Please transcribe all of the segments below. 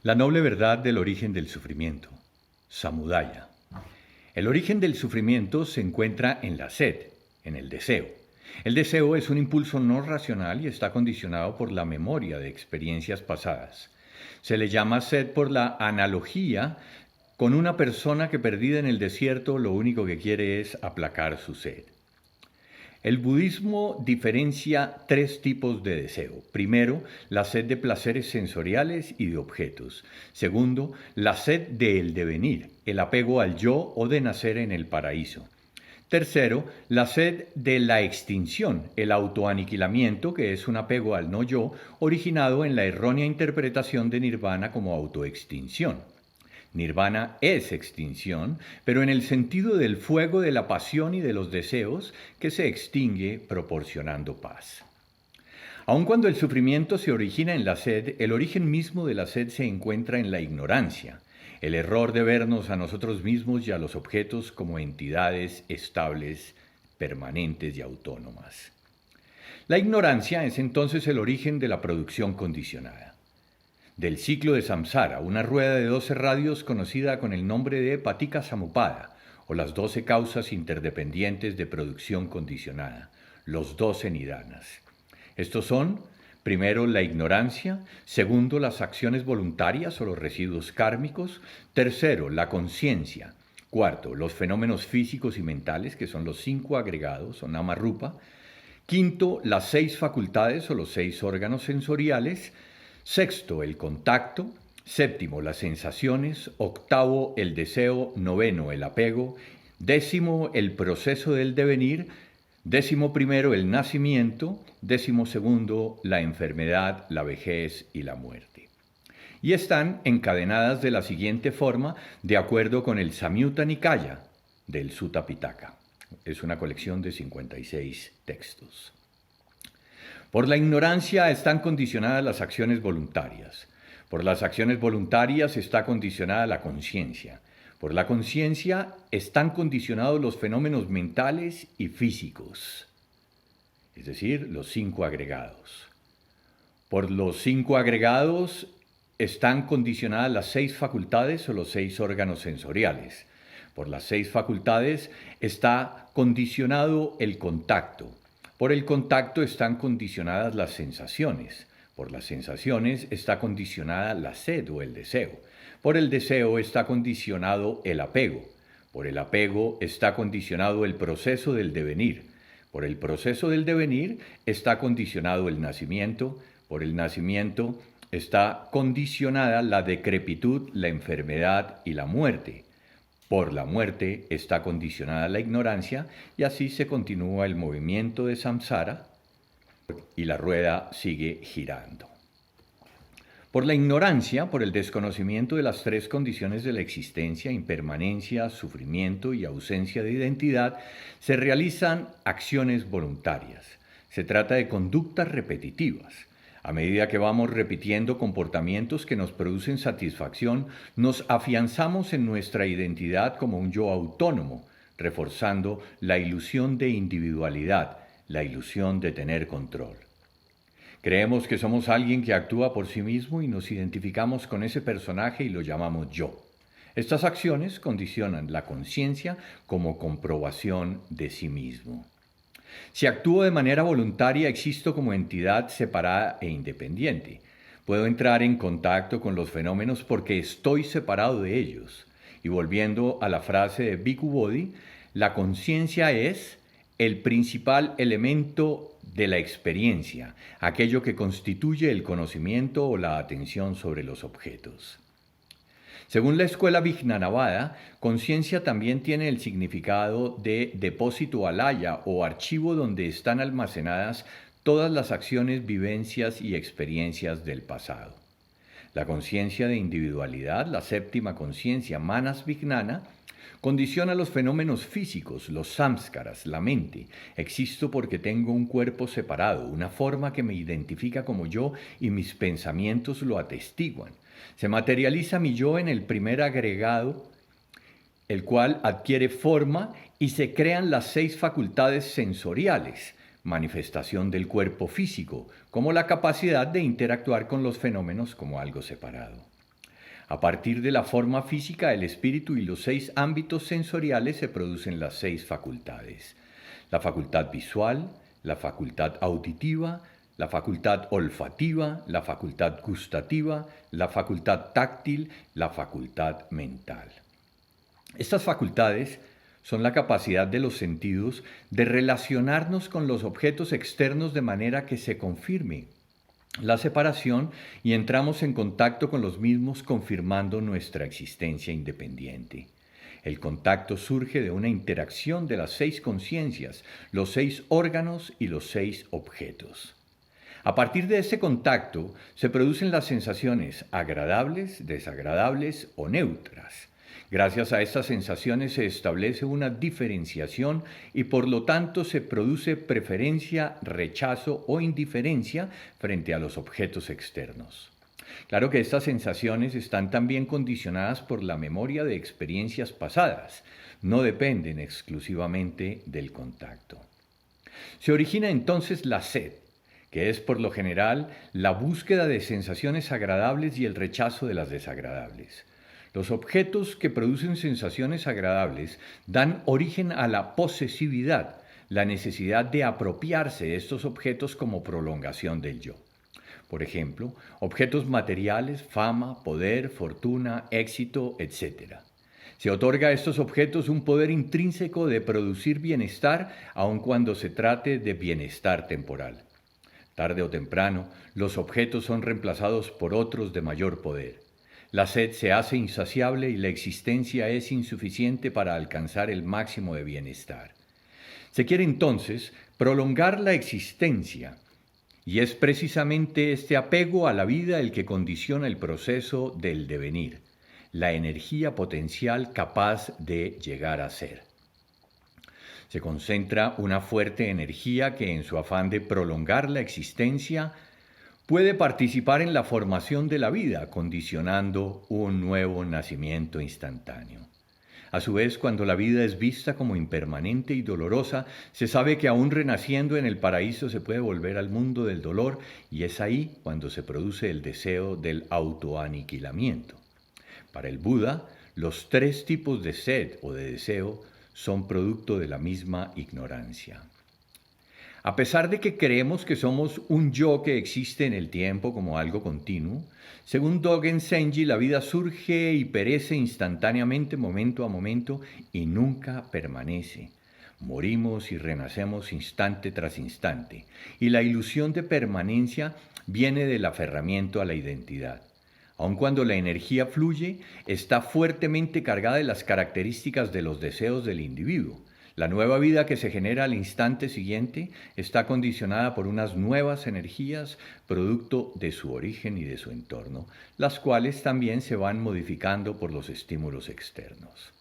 La noble verdad del origen del sufrimiento. Samudaya. El origen del sufrimiento se encuentra en la sed, en el deseo. El deseo es un impulso no racional y está condicionado por la memoria de experiencias pasadas. Se le llama sed por la analogía con una persona que perdida en el desierto lo único que quiere es aplacar su sed. El budismo diferencia tres tipos de deseo. Primero, la sed de placeres sensoriales y de objetos. Segundo, la sed del devenir, el apego al yo o de nacer en el paraíso. Tercero, la sed de la extinción, el autoaniquilamiento, que es un apego al no yo, originado en la errónea interpretación de nirvana como autoextinción. Nirvana es extinción, pero en el sentido del fuego de la pasión y de los deseos que se extingue proporcionando paz. Aun cuando el sufrimiento se origina en la sed, el origen mismo de la sed se encuentra en la ignorancia, el error de vernos a nosotros mismos y a los objetos como entidades estables, permanentes y autónomas. La ignorancia es entonces el origen de la producción condicionada. Del ciclo de samsara, una rueda de 12 radios conocida con el nombre de Paticca Samuppada, o las 12 causas interdependientes de producción condicionada, los 12 nidanas. Estos son, primero, la ignorancia; segundo, las acciones voluntarias o los residuos kármicos; tercero, la conciencia; cuarto, los fenómenos físicos y mentales, que son los 5 agregados o nama-rupa; quinto, las 6 facultades o los 6 órganos sensoriales; sexto, el contacto; séptimo, las sensaciones; octavo, el deseo; noveno, el apego; décimo, el proceso del devenir; décimo primero, el nacimiento; décimo segundo, la enfermedad, la vejez y la muerte. Y están encadenadas de la siguiente forma, de acuerdo con el Samyutta Nikaya del Sutta Pitaka. Es una colección de 56 textos. Por la ignorancia están condicionadas las acciones voluntarias. Por las acciones voluntarias está condicionada la conciencia. Por la conciencia están condicionados los fenómenos mentales y físicos, es decir, los 5 agregados. Por los 5 agregados están condicionadas las 6 facultades o los 6 órganos sensoriales. Por las 6 facultades está condicionado el contacto. Por el contacto están condicionadas las sensaciones. Por las sensaciones está condicionada la sed o el deseo. Por el deseo está condicionado el apego. Por el apego está condicionado el proceso del devenir. Por el proceso del devenir está condicionado el nacimiento. Por el nacimiento está condicionada la decrepitud, la enfermedad y la muerte. Por la muerte está condicionada la ignorancia y así se continúa el movimiento de samsara y la rueda sigue girando. Por la ignorancia, por el desconocimiento de las 3 condiciones de la existencia, impermanencia, sufrimiento y ausencia de identidad, se realizan acciones voluntarias. Se trata de conductas repetitivas. A medida que vamos repitiendo comportamientos que nos producen satisfacción, nos afianzamos en nuestra identidad como un yo autónomo, reforzando la ilusión de individualidad, la ilusión de tener control. Creemos que somos alguien que actúa por sí mismo y nos identificamos con ese personaje y lo llamamos yo. Estas acciones condicionan la conciencia como comprobación de sí mismo. Si actúo de manera voluntaria, existo como entidad separada e independiente. Puedo entrar en contacto con los fenómenos porque estoy separado de ellos. Y volviendo a la frase de Bhikkhu Bodhi, la conciencia es el principal elemento de la experiencia, aquello que constituye el conocimiento o la atención sobre los objetos. Según la escuela Vijnanavada, conciencia también tiene el significado de depósito alaya o archivo donde están almacenadas todas las acciones, vivencias y experiencias del pasado. La conciencia de individualidad, la séptima conciencia Manas Vijnana, condiciona los fenómenos físicos, los samskaras, la mente. Existo porque tengo un cuerpo separado, una forma que me identifica como yo y mis pensamientos lo atestiguan. Se materializa mi yo en el primer agregado, el cual adquiere forma y se crean las 6 facultades sensoriales, manifestación del cuerpo físico, como la capacidad de interactuar con los fenómenos como algo separado. A partir de la forma física, el espíritu y los 6 ámbitos sensoriales se producen las 6 facultades. La facultad visual, la facultad auditiva, la facultad olfativa, la facultad gustativa, la facultad táctil, la facultad mental. Estas facultades son la capacidad de los sentidos de relacionarnos con los objetos externos de manera que se confirme la separación y entramos en contacto con los mismos confirmando nuestra existencia independiente. El contacto surge de una interacción de las 6 conciencias, los 6 órganos y los 6 objetos. A partir de este contacto se producen las sensaciones agradables, desagradables o neutras. Gracias a estas sensaciones se establece una diferenciación y por lo tanto se produce preferencia, rechazo o indiferencia frente a los objetos externos. Claro que estas sensaciones están también condicionadas por la memoria de experiencias pasadas, no dependen exclusivamente del contacto. Se origina entonces la sed, que es por lo general la búsqueda de sensaciones agradables y el rechazo de las desagradables. Los objetos que producen sensaciones agradables dan origen a la posesividad, la necesidad de apropiarse de estos objetos como prolongación del yo. Por ejemplo, objetos materiales, fama, poder, fortuna, éxito, etc. Se otorga a estos objetos un poder intrínseco de producir bienestar, aun cuando se trate de bienestar temporal. Tarde o temprano, los objetos son reemplazados por otros de mayor poder. La sed se hace insaciable y la existencia es insuficiente para alcanzar el máximo de bienestar. Se quiere entonces prolongar la existencia, y es precisamente este apego a la vida el que condiciona el proceso del devenir, la energía potencial capaz de llegar a ser. Se concentra una fuerte energía que en su afán de prolongar la existencia puede participar en la formación de la vida, condicionando un nuevo nacimiento instantáneo. A su vez, cuando la vida es vista como impermanente y dolorosa, se sabe que aún renaciendo en el paraíso se puede volver al mundo del dolor y es ahí cuando se produce el deseo del autoaniquilamiento. Para el Buda, los 3 tipos de sed o de deseo son producto de la misma ignorancia. A pesar de que creemos que somos un yo que existe en el tiempo como algo continuo, según Dogen Zenji, la vida surge y perece instantáneamente momento a momento y nunca permanece. Morimos y renacemos instante tras instante, y la ilusión de permanencia viene del aferramiento a la identidad. Aun cuando la energía fluye, está fuertemente cargada de las características de los deseos del individuo. La nueva vida que se genera al instante siguiente está condicionada por unas nuevas energías, producto de su origen y de su entorno, las cuales también se van modificando por los estímulos externos.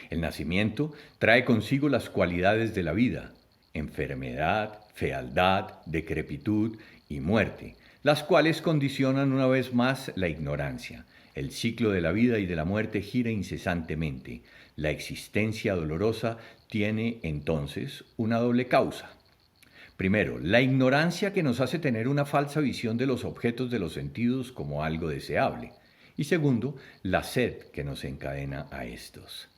El nacimiento trae consigo las cualidades de la vida: enfermedad, fealdad, decrepitud y muerte, las cuales condicionan una vez más la ignorancia. El ciclo de la vida y de la muerte gira incesantemente. La existencia dolorosa tiene entonces una doble causa. Primero, la ignorancia que nos hace tener una falsa visión de los objetos de los sentidos como algo deseable. Y segundo, la sed que nos encadena a estos.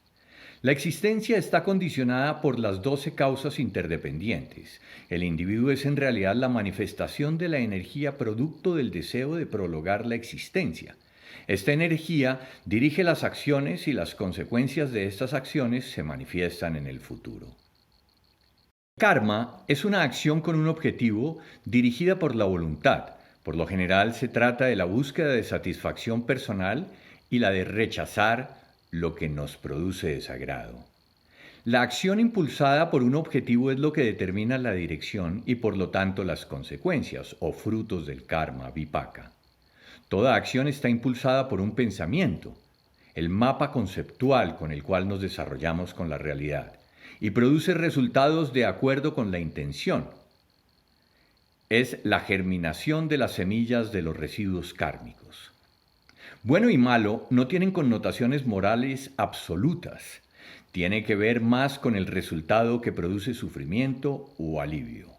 La existencia está condicionada por las 12 causas interdependientes. El individuo es en realidad la manifestación de la energía producto del deseo de prolongar la existencia. Esta energía dirige las acciones y las consecuencias de estas acciones se manifiestan en el futuro. Karma es una acción con un objetivo dirigida por la voluntad. Por lo general se trata de la búsqueda de satisfacción personal y la de rechazar lo que nos produce desagrado. La acción impulsada por un objetivo es lo que determina la dirección y por lo tanto las consecuencias o frutos del karma, vipaka. Toda acción está impulsada por un pensamiento, el mapa conceptual con el cual nos desarrollamos con la realidad, y produce resultados de acuerdo con la intención. Es la germinación de las semillas de los residuos kármicos. Bueno y malo no tienen connotaciones morales absolutas. Tiene que ver más con el resultado que produce sufrimiento o alivio.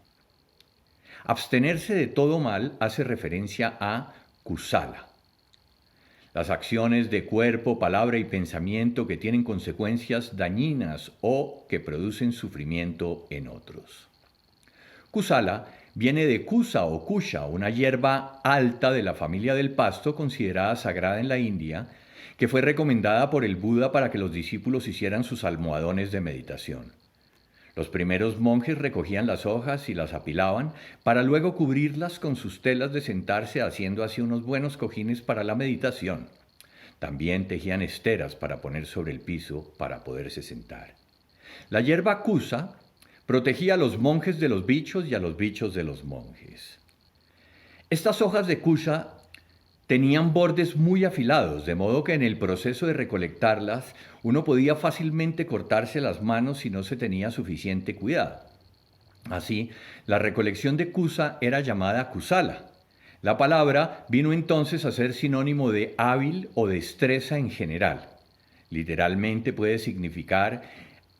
Abstenerse de todo mal hace referencia a kusala. las acciones de cuerpo, palabra y pensamiento que tienen consecuencias dañinas o que producen sufrimiento en otros. Kusala viene de kusa o kusha, una hierba alta de la familia del pasto considerada sagrada en la India, que fue recomendada por el Buda para que los discípulos hicieran sus almohadones de meditación. Los primeros monjes recogían las hojas y las apilaban para luego cubrirlas con sus telas de sentarse, haciendo así unos buenos cojines para la meditación. También tejían esteras para poner sobre el piso para poderse sentar. La hierba kusa protegía a los monjes de los bichos y a los bichos de los monjes. Estas hojas de kusa tenían bordes muy afilados, de modo que en el proceso de recolectarlas uno podía fácilmente cortarse las manos si no se tenía suficiente cuidado. Así, la recolección de kusa era llamada kusala. La palabra vino entonces a ser sinónimo de hábil o destreza en general. Literalmente puede significar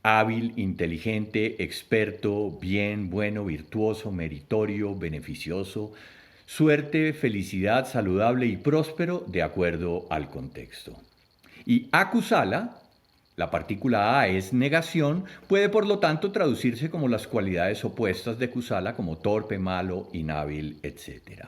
hábil, inteligente, experto, bien, bueno, virtuoso, meritorio, beneficioso, suerte, felicidad, saludable y próspero de acuerdo al contexto. Y akusala, la partícula A es negación, puede por lo tanto traducirse como las cualidades opuestas de kusala, como torpe, malo, inhábil, etc.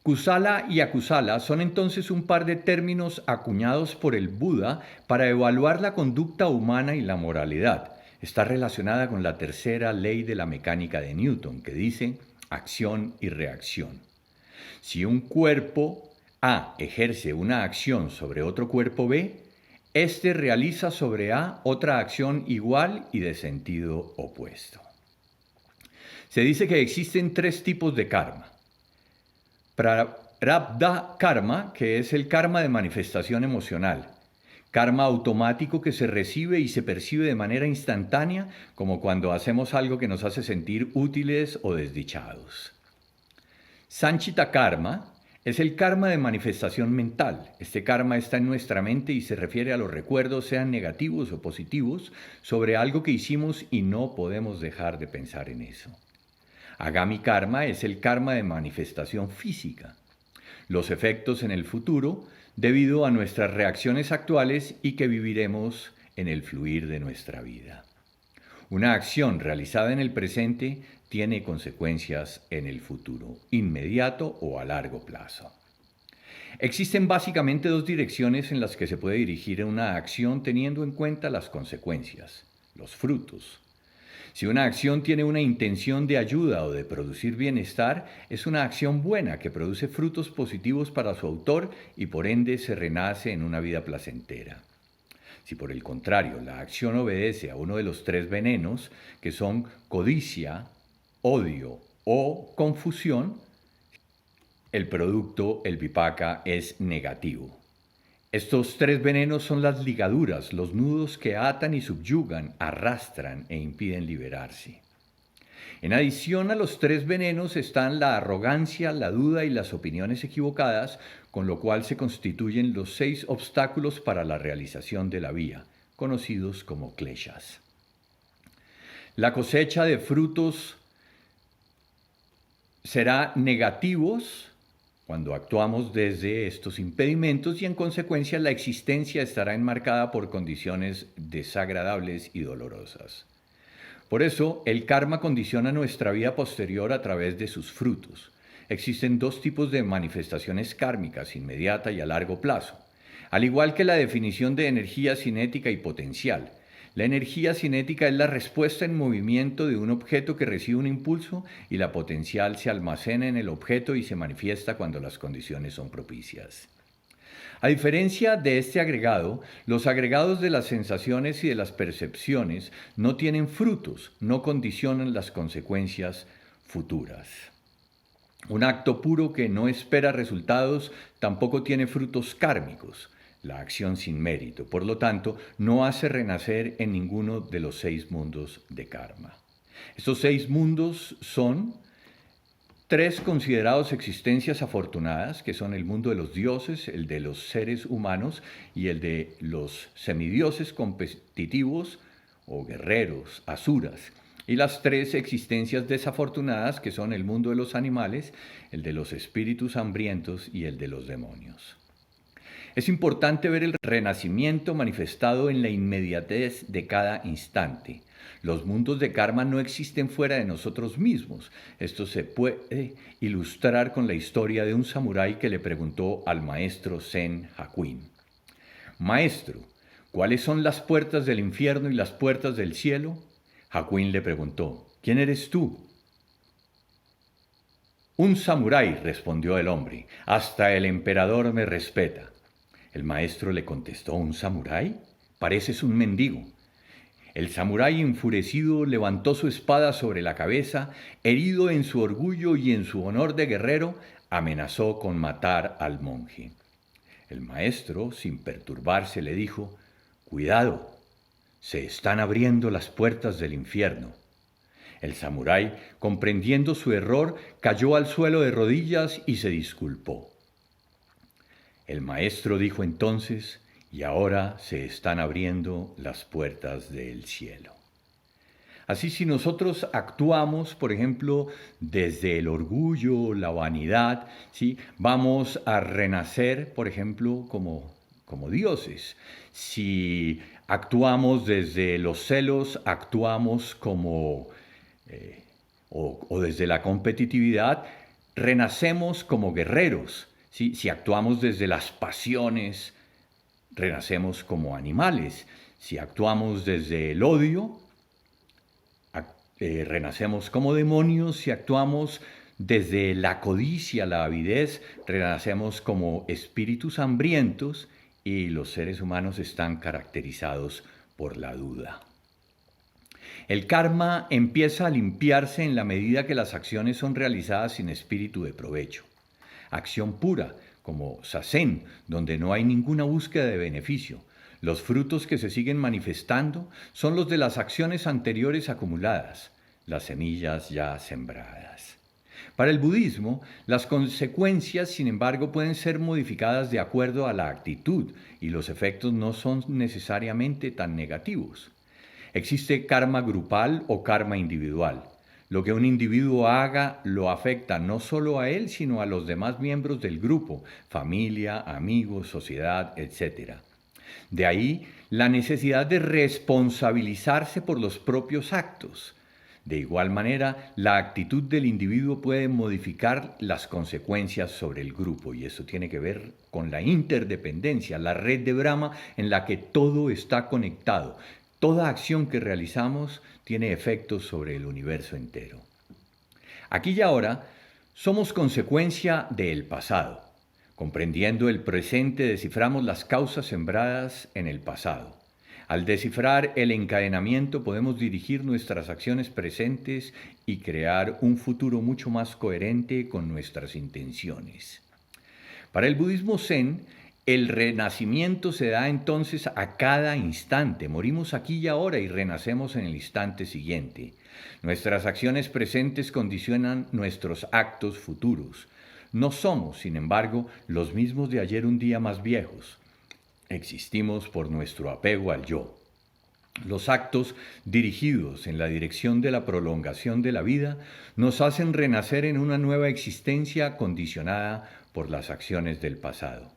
Kusala y akusala son entonces un par de términos acuñados por el Buda para evaluar la conducta humana y la moralidad. Está relacionada con la tercera ley de la mecánica de Newton, que dice acción y reacción. Si un cuerpo A ejerce una acción sobre otro cuerpo B, éste realiza sobre A otra acción igual y de sentido opuesto. Se dice que existen tres tipos de karma. Prarabdha karma, que es el karma de manifestación emocional. Karma automático que se recibe y se percibe de manera instantánea, como cuando hacemos algo que nos hace sentir útiles o desdichados. Sanchita karma es el karma de manifestación mental. Este karma está en nuestra mente y se refiere a los recuerdos, sean negativos o positivos, sobre algo que hicimos y no podemos dejar de pensar en eso. Agami karma es el karma de manifestación física. Los efectos en el futuro debido a nuestras reacciones actuales y que viviremos en el fluir de nuestra vida. Una acción realizada en el presente tiene consecuencias en el futuro, inmediato o a largo plazo. Existen básicamente dos direcciones en las que se puede dirigir una acción teniendo en cuenta las consecuencias, los frutos. Si una acción tiene una intención de ayuda o de producir bienestar, es una acción buena que produce frutos positivos para su autor y por ende se renace en una vida placentera. Si por el contrario la acción obedece a uno de los tres venenos, que son codicia, odio o confusión, el producto, el vipaka, es negativo. Estos tres venenos son las ligaduras, los nudos que atan y subyugan, arrastran e impiden liberarse. En adición a los tres venenos están la arrogancia, la duda y las opiniones equivocadas, con lo cual se constituyen los 6 obstáculos para la realización de la vía, conocidos como kleshas. La cosecha de frutos será negativos cuando actuamos desde estos impedimentos y en consecuencia la existencia estará enmarcada por condiciones desagradables y dolorosas. Por eso, el karma condiciona nuestra vida posterior a través de sus frutos. Existen dos tipos de manifestaciones kármicas, inmediata y a largo plazo, al igual que la definición de energía cinética y potencial. La energía cinética es la respuesta en movimiento de un objeto que recibe un impulso y la potencial se almacena en el objeto y se manifiesta cuando las condiciones son propicias. A diferencia de este agregado, los agregados de las sensaciones y de las percepciones no tienen frutos, no condicionan las consecuencias futuras. Un acto puro que no espera resultados tampoco tiene frutos kármicos, la acción sin mérito. Por lo tanto, no hace renacer en ninguno de los 6 mundos de karma. Estos 6 mundos son 3 considerados existencias afortunadas, que son el mundo de los dioses, el de los seres humanos y el de los semidioses competitivos o guerreros, asuras. Y las 3 existencias desafortunadas, que son el mundo de los animales, el de los espíritus hambrientos y el de los demonios. Es importante ver el renacimiento manifestado en la inmediatez de cada instante. Los mundos de karma no existen fuera de nosotros mismos. Esto se puede ilustrar con la historia de un samurái que le preguntó al maestro Zen Hakuin: Maestro, ¿cuáles son las puertas del infierno y las puertas del cielo? Hakuin le preguntó: ¿Quién eres tú? Un samurái, respondió el hombre. Hasta el emperador me respeta. El maestro le contestó: ¿Un samurái? Pareces un mendigo. El samurái enfurecido levantó su espada sobre la cabeza, herido en su orgullo y en su honor de guerrero, amenazó con matar al monje. El maestro, sin perturbarse, le dijo: Cuidado, se están abriendo las puertas del infierno. El samurái, comprendiendo su error, cayó al suelo de rodillas y se disculpó. El maestro dijo entonces: y ahora se están abriendo las puertas del cielo. Así, si nosotros actuamos, por ejemplo, desde el orgullo, la vanidad, ¿sí?, vamos a renacer, por ejemplo, como dioses. Si actuamos desde los celos, actuamos o desde la competitividad, renacemos como guerreros. ¿Sí? Si actuamos desde las pasiones, renacemos como animales. Si actuamos desde el odio, renacemos como demonios. Si actuamos desde la codicia, la avidez, renacemos como espíritus hambrientos, y los seres humanos están caracterizados por la duda. El karma empieza a limpiarse en la medida que las acciones son realizadas sin espíritu de provecho. Acción pura, como sasen, donde no hay ninguna búsqueda de beneficio. Los frutos que se siguen manifestando son los de las acciones anteriores acumuladas, las semillas ya sembradas. Para el budismo, las consecuencias, sin embargo, pueden ser modificadas de acuerdo a la actitud, y los efectos no son necesariamente tan negativos. Existe karma grupal o karma individual. Lo que un individuo haga lo afecta no solo a él, sino a los demás miembros del grupo, familia, amigos, sociedad, etc. De ahí la necesidad de responsabilizarse por los propios actos. De igual manera, la actitud del individuo puede modificar las consecuencias sobre el grupo, y eso tiene que ver con la interdependencia, la red de Brahma en la que todo está conectado. Toda acción que realizamos tiene efectos sobre el universo entero. Aquí y ahora somos consecuencia del pasado. Comprendiendo el presente, desciframos las causas sembradas en el pasado. Al descifrar el encadenamiento, podemos dirigir nuestras acciones presentes y crear un futuro mucho más coherente con nuestras intenciones. Para el budismo zen, el renacimiento se da entonces a cada instante. Morimos aquí y ahora y renacemos en el instante siguiente. Nuestras acciones presentes condicionan nuestros actos futuros. No somos, sin embargo, los mismos de ayer un día más viejos. Existimos por nuestro apego al yo. Los actos dirigidos en la dirección de la prolongación de la vida nos hacen renacer en una nueva existencia condicionada por las acciones del pasado.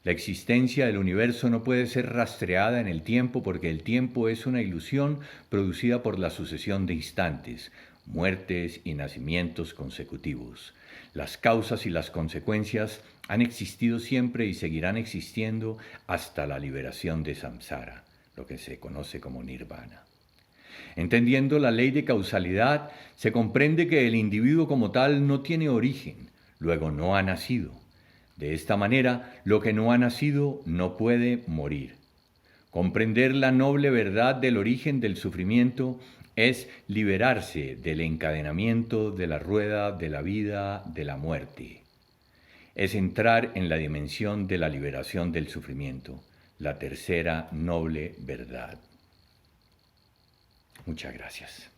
La existencia del universo no puede ser rastreada en el tiempo, porque el tiempo es una ilusión producida por la sucesión de instantes, muertes y nacimientos consecutivos. Las causas y las consecuencias han existido siempre y seguirán existiendo hasta la liberación de samsara, lo que se conoce como nirvana. Entendiendo la ley de causalidad, se comprende que el individuo como tal no tiene origen, luego no ha nacido. De esta manera, lo que no ha nacido no puede morir. Comprender la noble verdad del origen del sufrimiento es liberarse del encadenamiento de la rueda de la vida, de la muerte. Es entrar en la dimensión de la liberación del sufrimiento, la tercera noble verdad. Muchas gracias.